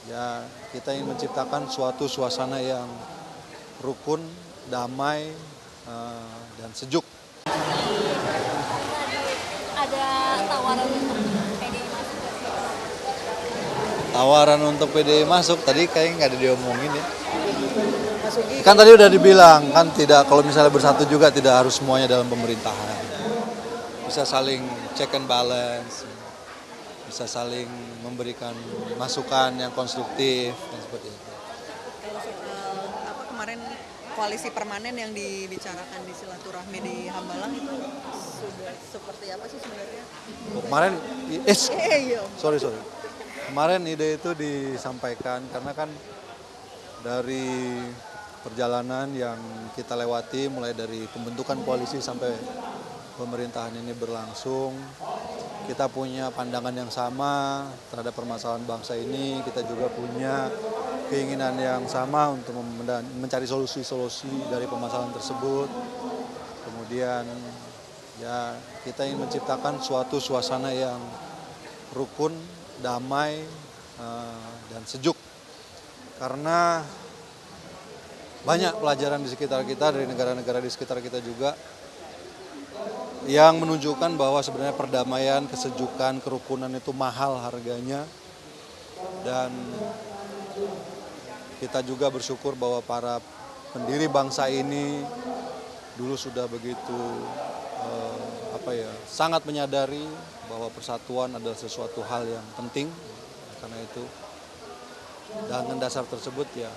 Ya, kita ingin menciptakan suatu suasana yang rukun, damai, dan sejuk. Ada tawaran untuk PDI masuk ke sini. Tawaran untuk PDI masuk, tadi kayaknya nggak ada diomongin ya. Kan tadi udah dibilang, kan tidak, kalau misalnya bersatu juga tidak harus semuanya dalam pemerintahan. Bisa saling check and balance, bisa saling memberikan masukan yang konstruktif, dan seperti itu. Kalau soal kemarin koalisi permanen yang dibicarakan di silaturahmi di Hambalang itu sudah seperti apa sih sebenarnya? Kemarin, Iya. sorry. Kemarin ide itu disampaikan karena kan dari perjalanan yang kita lewati mulai dari pembentukan koalisi sampai pemerintahan ini berlangsung, kita punya pandangan yang sama terhadap permasalahan bangsa ini, kita juga punya keinginan yang sama untuk mencari solusi-solusi dari permasalahan tersebut. Kemudian ya kita ingin menciptakan suatu suasana yang rukun, damai, dan sejuk. Karena banyak pelajaran di sekitar kita, dari negara-negara di sekitar kita juga, yang menunjukkan bahwa sebenarnya perdamaian, kesejukan, kerukunan itu mahal harganya. Dan kita juga bersyukur bahwa para pendiri bangsa ini dulu sudah begitu sangat menyadari bahwa persatuan adalah sesuatu hal yang penting. Karena itu dengan dasar tersebut ya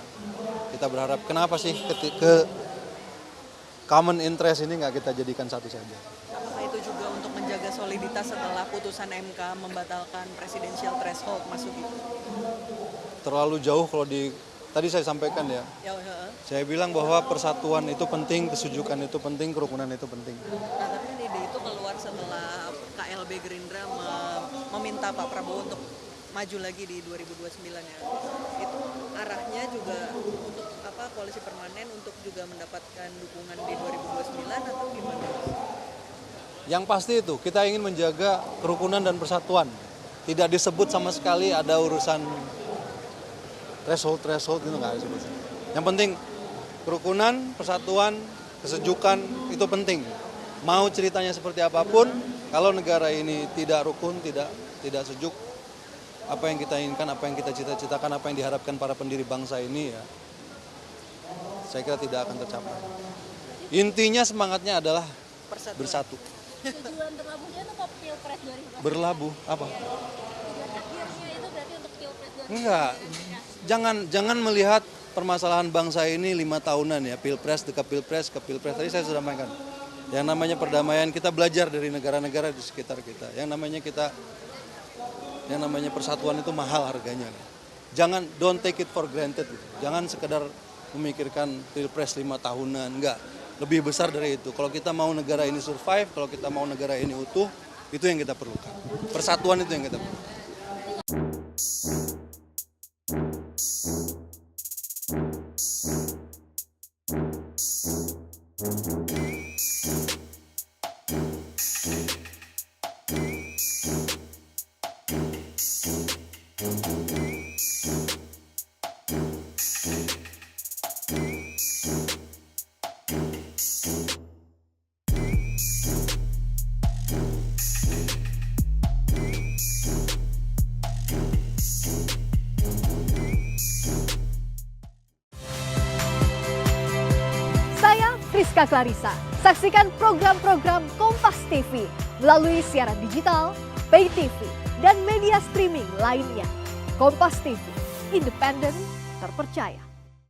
kita berharap, kenapa sih ke common interest ini nggak kita jadikan satu saja. Apakah itu juga untuk menjaga soliditas setelah putusan MK membatalkan presidensial threshold masuk itu? Terlalu jauh kalau tadi saya sampaikan ya. Saya bilang bahwa persatuan itu penting, kesejukan itu penting, kerukunan itu penting. Nah, tapi kan ide itu keluar setelah KLB Gerindra meminta Pak Prabowo untuk maju lagi di 2029 ya. Itu arahnya juga untuk koalisi permanen untuk juga mendapatkan dukungan di 2029 atau gimana? Yang pasti itu kita ingin menjaga kerukunan dan persatuan. Tidak disebut sama sekali ada urusan threshold itu nggak disebut. Yang penting kerukunan, persatuan, kesejukan itu penting. Mau ceritanya seperti apapun, kalau negara ini tidak rukun, tidak sejuk, apa yang kita inginkan, apa yang kita cita-citakan, apa yang diharapkan para pendiri bangsa ini ya, saya kira tidak akan tercapai. Intinya semangatnya adalah bersatu. Tujuan berlabuhnya itu mau Pilpres 2024. Berlabuh apa? Tujuan akhirnya itu berarti untuk Pilpres 2024. Enggak, jangan melihat permasalahan bangsa ini 5 tahunan ya, pilpres ke pilpres. Tadi saya sudah sampaikan. Yang namanya perdamaian, kita belajar dari negara-negara di sekitar kita. Yang namanya persatuan itu mahal harganya. Don't take it for granted. Jangan sekedar memikirkan pilpres 5 tahunan, enggak. Lebih besar dari itu. Kalau kita mau negara ini survive, kalau kita mau negara ini utuh, itu yang kita perlukan. Persatuan itu yang kita perlukan. Rizka Clarissa. Saksikan program-program Kompas TV melalui siaran digital, pay TV, dan media streaming lainnya. Kompas TV, independen, terpercaya.